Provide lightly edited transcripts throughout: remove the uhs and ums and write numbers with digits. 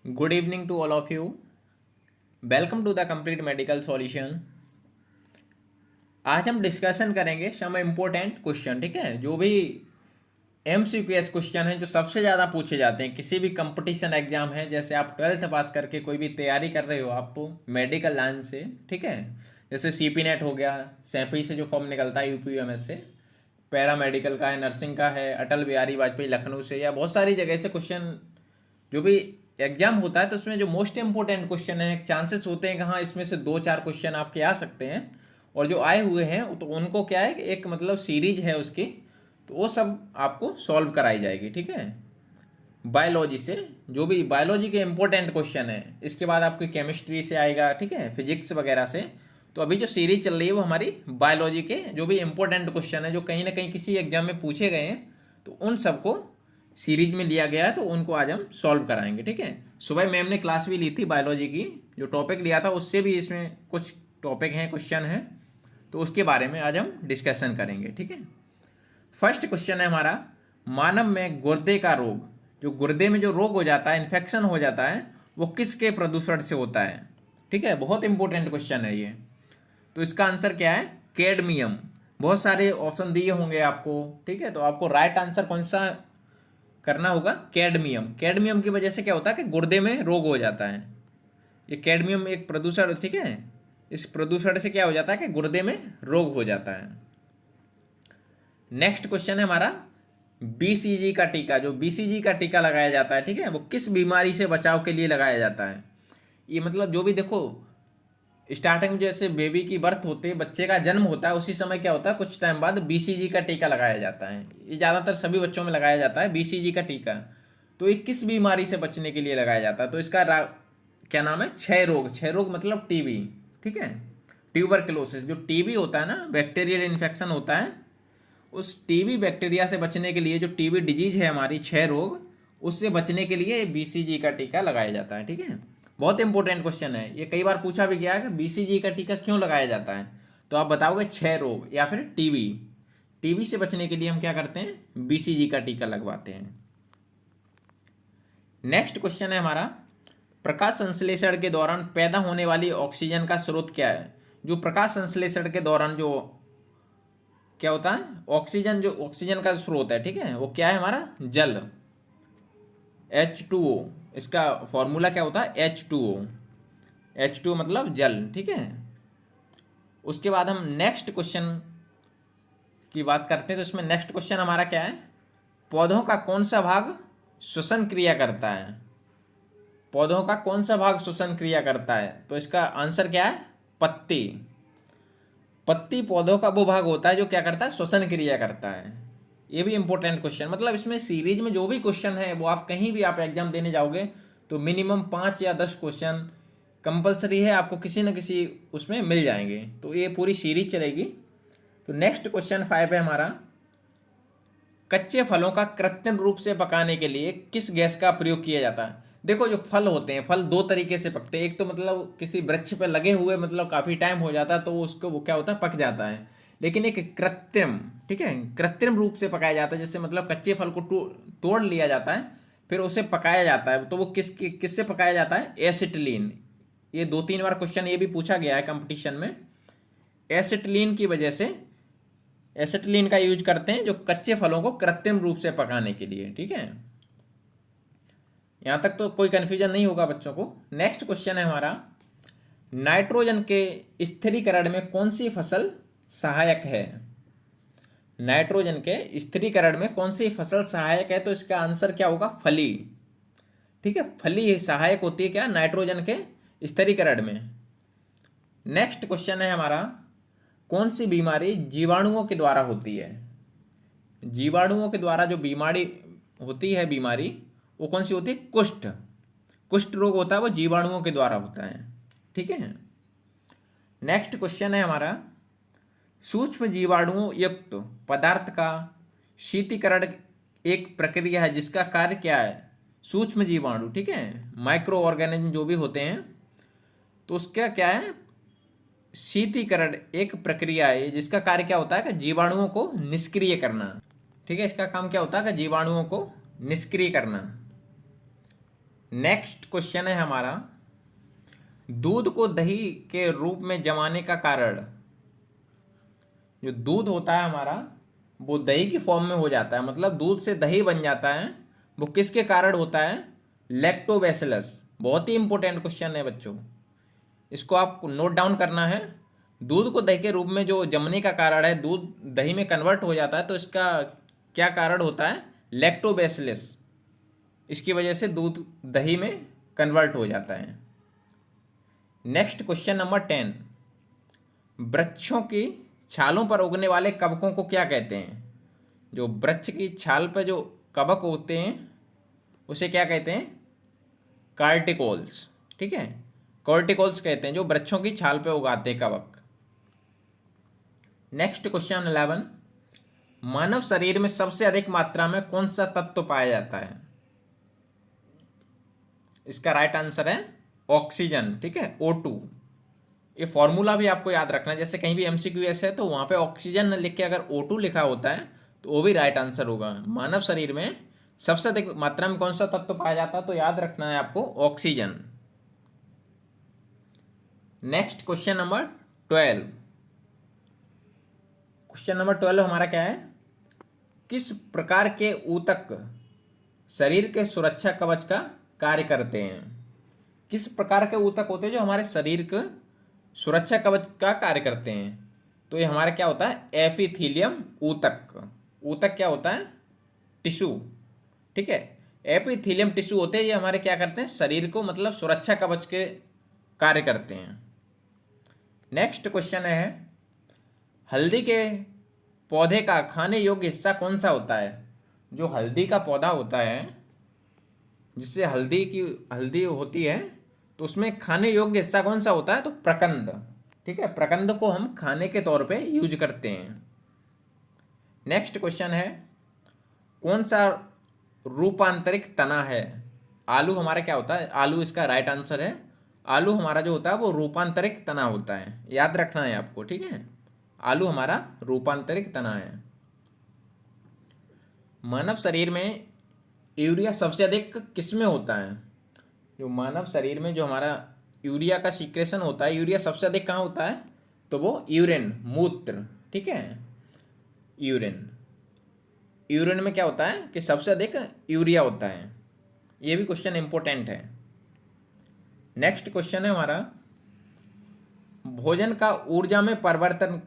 Good evening to all of you. Welcome to the Complete Medical Solution. आज हम discussion करेंगे some important question, ठीक है, जो भी MCQS क्वेश्चन है जो सबसे ज़्यादा पूछे जाते हैं किसी भी कंपटीशन एग्जाम है। जैसे आप 12th पास करके कोई भी तैयारी कर रहे हो आप मेडिकल लाइन से, ठीक है, जैसे CP नेट हो गया, सैफई से जो फॉर्म निकलता है UPMS से, पैरा मेडिकल का है, नर्सिंग का है, अटल बिहारी वाजपेयी लखनऊ से, या बहुत सारी जगह से क्वेश्चन जो भी एग्जाम होता है तो उसमें जो मोस्ट इंपोर्टेंट क्वेश्चन है, चांसेस होते हैं कि हाँ इसमें से 2-4 क्वेश्चन आपके आ सकते हैं, और जो आए हुए हैं तो उनको क्या है, एक मतलब सीरीज है उसकी, तो वो सब आपको सॉल्व कराई जाएगी, ठीक है। बायोलॉजी से जो भी बायोलॉजी के इंपॉर्टेंट क्वेश्चन है, इसके बाद आपकी केमिस्ट्री से आएगा, ठीक है, फिजिक्स वगैरह से। तो अभी जो सीरीज चल रही है वो हमारी बायोलॉजी के जो भी इंपॉर्टेंट क्वेश्चन है जो कहीं ना कहीं किसी एग्जाम में पूछे गए हैं, तो उन सबको सीरीज में लिया गया है, तो उनको आज हम सॉल्व कराएंगे, ठीक है। सुबह मैम ने क्लास भी ली थी बायोलॉजी की, जो टॉपिक लिया था उससे भी इसमें कुछ टॉपिक हैं, क्वेश्चन हैं, तो उसके बारे में आज हम डिस्कशन करेंगे, ठीक है। फर्स्ट क्वेश्चन है हमारा, मानव में गुर्दे का रोग, जो गुर्दे में जो रोग हो जाता है, इन्फेक्शन हो जाता है, वो किसके प्रदूषण से होता है, ठीक है। बहुत इंपॉर्टेंट क्वेश्चन है ये। तो इसका आंसर क्या है, कैडमियम। बहुत सारे ऑप्शन दिए होंगे आपको, ठीक है, तो आपको राइट आंसर कौन सा करना होगा, कैडमियम। कैडमियम की वजह से क्या होता है कि गुर्दे में रोग हो जाता है। ये कैडमियम एक प्रदूषण, ठीक है, इस प्रदूषण से क्या हो जाता है कि गुर्दे में रोग हो जाता है। नेक्स्ट क्वेश्चन है हमारा, BCG का टीका, जो BCG का टीका लगाया जाता है, ठीक है, वो किस बीमारी से बचाव के लिए लगाया जाता है। ये मतलब जो भी देखो, स्टार्टिंग में जैसे बेबी की बर्थ होती है, बच्चे का जन्म होता है, उसी समय क्या होता है, कुछ टाइम बाद BCG का टीका लगाया जाता है। ये ज़्यादातर सभी बच्चों में लगाया जाता है BCG का टीका। तो ये किस बीमारी से बचने के लिए लगाया जाता है, तो इसका क्या नाम है, क्षय रोग। क्षय रोग मतलब TB, ठीक है, ट्यूबरक्लोसिस। जो TB होता है ना, बैक्टीरियल इन्फेक्शन होता है, उस TB बैक्टीरिया से बचने के लिए, जो TB डिजीज है हमारी, क्षय रोग, उससे बचने के लिए BCG का टीका लगाया जाता है, ठीक है। बहुत इंपॉर्टेंट क्वेश्चन है ये, कई बार पूछा भी गया है कि BCG का टीका क्यों लगाया जाता है, तो आप बताओगे क्षय रोग या फिर TB से बचने के लिए हम क्या करते हैं, BCG का टीका लगवाते हैं। नेक्स्ट क्वेश्चन है हमारा, प्रकाश संश्लेषण के दौरान पैदा होने वाली ऑक्सीजन का स्रोत क्या है। जो प्रकाश संश्लेषण के दौरान जो क्या होता है, ऑक्सीजन, जो ऑक्सीजन का स्रोत है, ठीक है, वो क्या है हमारा, जल, H2O। इसका फॉर्मूला क्या होता है, H2O मतलब जल, ठीक है। उसके बाद हम नेक्स्ट क्वेश्चन की बात करते हैं, तो इसमें नेक्स्ट क्वेश्चन हमारा क्या है, पौधों का कौन सा भाग श्वसन क्रिया करता है। पौधों का कौन सा भाग श्वसन क्रिया करता है, तो इसका आंसर क्या है, पत्ती। पत्ती पौधों का वो भाग होता है जो क्या करता है, श्वसन क्रिया करता है। ये भी इंपॉर्टेंट क्वेश्चन, मतलब इसमें सीरीज में जो भी क्वेश्चन है वो आप कहीं भी आप एग्जाम देने जाओगे तो मिनिमम 5 या 10 क्वेश्चन कंपलसरी है, आपको किसी न किसी उसमें मिल जाएंगे, तो ये पूरी सीरीज चलेगी। तो नेक्स्ट क्वेश्चन 5 है हमारा, कच्चे फलों का कृत्रिम रूप से पकाने के लिए किस गैस का प्रयोग किया जाता है। देखो जो फल होते हैं, फल 2 तरीके से पकते हैं। एक तो मतलब किसी वृक्ष पे लगे हुए मतलब काफ़ी टाइम हो जाता है तो उसको वो क्या होता है, पक जाता है। लेकिन एक कृत्रिम, ठीक है, कृत्रिम रूप से पकाया जाता है, जैसे मतलब कच्चे फल को तोड़ लिया जाता है, फिर उसे पकाया जाता है, तो वो किससे पकाया जाता है, एसिटिलीन। ये 2-3 बार क्वेश्चन ये भी पूछा गया है कंपटीशन में। एसिटिलीन की वजह से, एसिटिलीन का यूज करते हैं जो कच्चे फलों को कृत्रिम रूप से पकाने के लिए, ठीक है। यहां तक तो कोई कंफ्यूजन नहीं होगा बच्चों को। नेक्स्ट क्वेश्चन है हमारा, नाइट्रोजन के स्थिरीकरण में कौन सी फसल सहायक है। नाइट्रोजन के स्थिरीकरण में कौन सी फसल सहायक है, तो इसका आंसर क्या होगा, फली, ठीक है। फली सहायक होती है क्या, नाइट्रोजन के स्थिरीकरण में। नेक्स्ट क्वेश्चन है हमारा, कौन सी बीमारी जीवाणुओं के द्वारा होती है। जीवाणुओं के द्वारा जो बीमारी होती है, बीमारी वो कौन सी होती है, कुष्ठ। कुष्ठ रोग होता है वो जीवाणुओं के द्वारा होता है, ठीक है। नेक्स्ट क्वेश्चन है हमारा, सूक्ष्म जीवाणुओं युक्त पदार्थ का शीतीकरण एक प्रक्रिया है जिसका कार्य क्या है। सूक्ष्म जीवाणु, ठीक है, माइक्रो ऑर्गेनिज्म जो भी होते हैं, तो उसका क्या है, शीतीकरण एक प्रक्रिया है जिसका कार्य क्या होता है कि जीवाणुओं को निष्क्रिय करना, ठीक है। इसका काम क्या होता है कि जीवाणुओं को निष्क्रिय करना। नेक्स्ट क्वेश्चन है हमारा, दूध को दही के रूप में जमाने का कारण। जो दूध होता है हमारा वो दही की फॉर्म में हो जाता है, मतलब दूध से दही बन जाता है, वो किसके कारण होता है? लैक्टोबैसिलस। बहुत ही इंपॉर्टेंट क्वेश्चन है बच्चों, इसको आप नोट डाउन करना है। दूध को दही के रूप में जो जमने का कारण है, दूध दही में कन्वर्ट हो जाता है, तो इसका क्या कारण होता है? लैक्टोबैसिलस। इसकी वजह से दूध दही में कन्वर्ट हो जाता है। नेक्स्ट क्वेश्चन नंबर 10, वृक्षों की छालों पर उगने वाले कवकों को क्या कहते हैं? जो वृक्ष की छाल पर जो कवक होते हैं उसे क्या कहते हैं? कार्टिकोल्स। ठीक है, कॉर्टिकोल्स कहते हैं जो वृक्षों की छाल पर उगाते हैं कवक। नेक्स्ट क्वेश्चन 11, मानव शरीर में सबसे अधिक मात्रा में कौन सा तत्व पाया जाता है? इसका राइट आंसर है ऑक्सीजन। ठीक है, O2। ये फॉर्मूला भी आपको याद रखना है, जैसे कहीं भी एमसीक्यू ऐसे है तो वहां पे ऑक्सीजन लिख के अगर O2 लिखा होता है तो वो भी राइट आंसर होगा। मानव शरीर में सबसे अधिक मात्रा में कौन सा तत्व पाया जाता है? तो याद रखना है आपको oxygen. Next question number 12। Question number 12 हमारा क्या है? किस प्रकार के ऊतक शरीर के सुरक्षा कवच का कार्य करते हैं? किस प्रकार के ऊतक होते हैं जो हमारे शरीर के सुरक्षा कवच का कार्य करते हैं? तो ये हमारा क्या होता है? एपिथीलियम ऊतक। ऊतक क्या होता है? टिश्यू। ठीक है, एपिथीलियम टिश्यू होते हैं, ये हमारे क्या करते हैं? शरीर को मतलब सुरक्षा कवच के कार्य करते हैं। नेक्स्ट क्वेश्चन है, हल्दी के पौधे का खाने योग्य हिस्सा कौन सा होता है? जो हल्दी का पौधा होता है, जिससे हल्दी होती है, तो उसमें खाने योग्य हिस्सा कौन सा होता है? तो प्रकंद। ठीक है, प्रकंद को हम खाने के तौर पे यूज करते हैं। नेक्स्ट क्वेश्चन है, कौन सा रूपांतरिक तना है? आलू हमारा क्या होता है? आलू इसका राइट आंसर है। आलू हमारा जो होता है वो रूपांतरिक तना होता है, याद रखना है आपको। ठीक है, आलू हमारा रूपांतरिक तना है। मानव शरीर में यूरिया सबसे अधिक किस में होता है? जो मानव शरीर में जो हमारा यूरिया का सीक्रेशन होता है, यूरिया सबसे अधिक कहाँ होता है? तो वो यूरिन, मूत्र। ठीक है, यूरिन में क्या होता है कि सबसे अधिक यूरिया होता है। ये भी क्वेश्चन इंपॉर्टेंट है। नेक्स्ट क्वेश्चन है हमारा, भोजन का ऊर्जा में परिवर्तन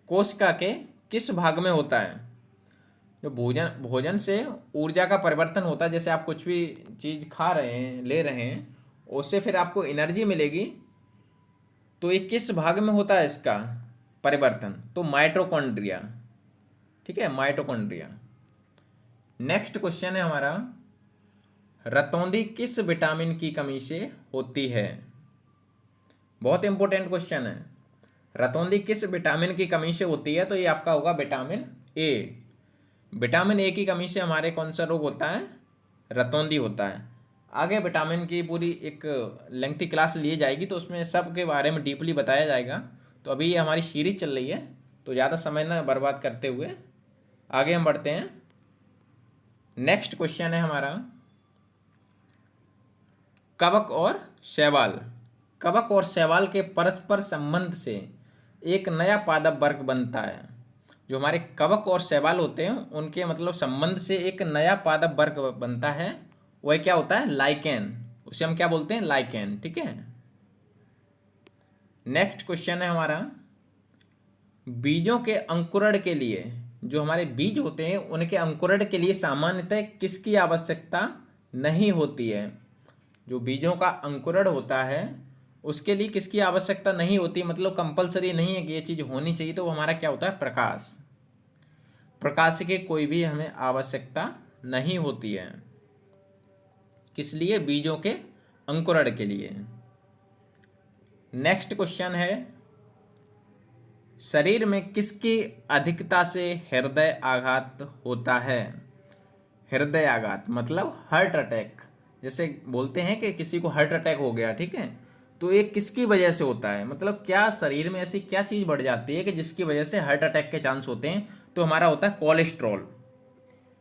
कोशिका के किस भाग में होता है? जो भोजन से ऊर्जा का परिवर्तन होता है, जैसे आप कुछ भी चीज खा रहे हैं, ले रहे हैं, उससे फिर आपको एनर्जी मिलेगी, तो ये किस भाग में होता है इसका परिवर्तन? तो माइटोकॉन्ड्रिया। ठीक है, माइटोकॉन्ड्रिया। नेक्स्ट क्वेश्चन है हमारा, रतौंधी किस विटामिन की कमी से होती है? बहुत इंपॉर्टेंट क्वेश्चन है। रतौंधी किस विटामिन की कमी से होती है? तो ये आपका होगा विटामिन ए। विटामिन ए की कमी से हमारे कौन सा रोग होता है? रतौंधी होता है। आगे विटामिन की पूरी एक लेंथी क्लास ली जाएगी, तो उसमें सब के बारे में डीपली बताया जाएगा। तो अभी ये हमारी सीरीज चल रही है, तो ज़्यादा समय ना बर्बाद करते हुए आगे हम बढ़ते हैं। नेक्स्ट क्वेश्चन है हमारा, कवक और शैवाल। कवक और शैवाल के परस्पर संबंध से एक नया पादप वर्ग बनता है। जो हमारे कवक और शैवाल होते हैं उनके मतलब संबंध से एक नया पादप वर्ग बनता है, वह क्या होता है? लाइकेन। उसे हम क्या बोलते हैं? लाइकेन। ठीक है। नेक्स्ट क्वेश्चन है हमारा, बीजों के अंकुरण के लिए, जो हमारे बीज होते हैं उनके अंकुरण के लिए सामान्यतः किसकी आवश्यकता नहीं होती है? जो बीजों का अंकुरण होता है उसके लिए किसकी आवश्यकता नहीं होती, मतलब कंपलसरी नहीं है कि ये चीज होनी चाहिए, तो वो हमारा क्या होता है? प्रकाश। प्रकाश की कोई भी हमें आवश्यकता नहीं होती है। किस लिए? बीजों के अंकुरण के लिए। नेक्स्ट क्वेश्चन है, शरीर में किसकी अधिकता से हृदय आघात होता है? हृदय आघात मतलब हार्ट अटैक। जैसे बोलते हैं कि किसी को हार्ट अटैक हो गया, ठीक है, तो ये किसकी वजह से होता है? मतलब क्या शरीर में ऐसी क्या चीज बढ़ जाती है कि जिसकी वजह से हार्ट अटैक के चांस होते हैं? तो हमारा होता है कोलेस्ट्रॉल।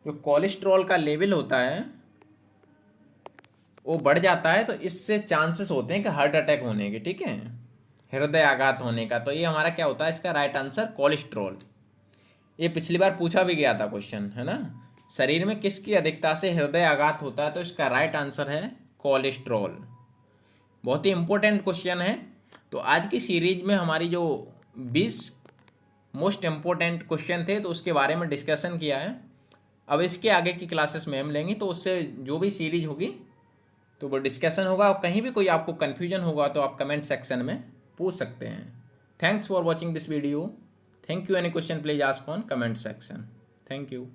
जो कोलेस्ट्रॉल का लेवल होता है वो बढ़ जाता है तो इससे चांसेस होते हैं कि हार्ट अटैक होने के, ठीक है, हृदय आघात होने का। तो ये हमारा क्या होता है, इसका राइट आंसर कोलेस्ट्रॉल। ये पिछली बार पूछा भी गया था क्वेश्चन, है ना, शरीर में किसकी अधिकता से हृदय आघात होता है, तो इसका राइट आंसर है कोलेस्ट्रॉल। बहुत ही इंपॉर्टेंट क्वेश्चन है। तो आज की सीरीज में हमारी जो 20 मोस्ट इंपॉर्टेंट क्वेश्चन थे तो उसके बारे में डिस्कशन किया है। अब इसके आगे की क्लासेस में हम लेंगे, तो उससे जो भी सीरीज होगी तो वो डिस्कशन होगा। कहीं भी कोई आपको कन्फ्यूजन होगा तो आप कमेंट सेक्शन में पूछ सकते हैं। Thanks for watching this video. Thank you. Any question please ask on comment section. Thank you.